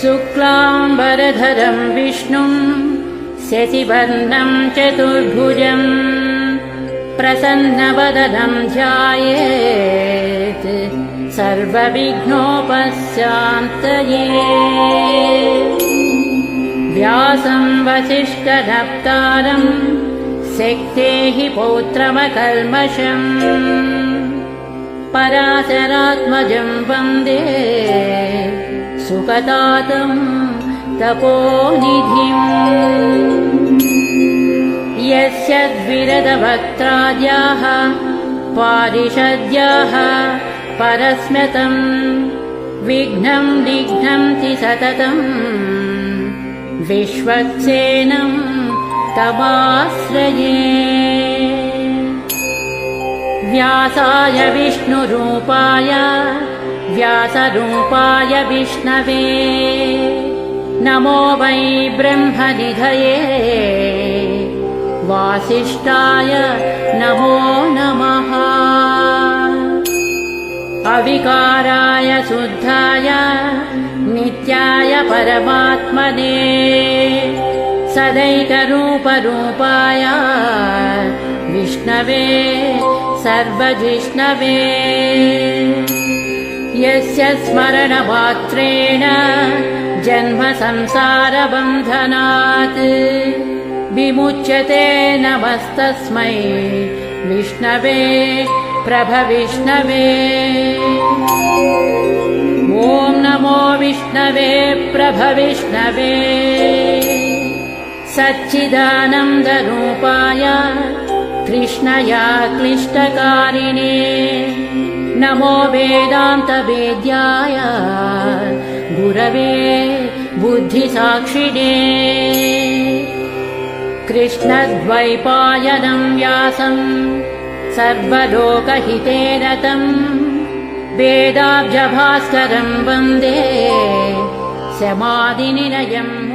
शुक्लाम्बरधरं विष्णुं शशिवर्णं चतुर्भुजं प्रसन्नवदनं ध्यायेत् सर्वविघ्नोपशान्तये। व्यासं वसिष्ठनप्तारं शक्तेः पौत्रमकल्मषम् पराशरात्मजं वन्दे सुखदातं तपोनिधिम्। यस्य द्विरदवक्त्राद्याः पारिषद्याः परस्म्यतं विघ्नं निघ्नन्ति सततं विश्वक्सेनं तमाश्रये। व्यासाय विष्णुरूपाय व्यासरूपाय विष्णवे नमो वै ब्रह्मनिधये वासिष्ठाय नमो नमः। अविकाराय शुद्धाय नित्याय परमात्मने सदैकरूपरूपाय विष्णवे सर्वजिष्णवे। यस्य स्मरणमात्रेण जन्म संसारबन्धनात् विमुच्यते नमस्तस्मै विष्णवे प्रभविष्णवे। ॐ नमो विष्णवे प्रभविष्णवे सच्चिदानन्दरूपाय कृष्णया क्लिष्टकारिणे नमो वेदान्तवेद्याय गुरवे बुद्धिसाक्षिणे। कृष्णद्वैपायनं व्यासं सर्वलोकहिते रतं वेदाब्जभास्करं वन्दे समाधिनिलयम्।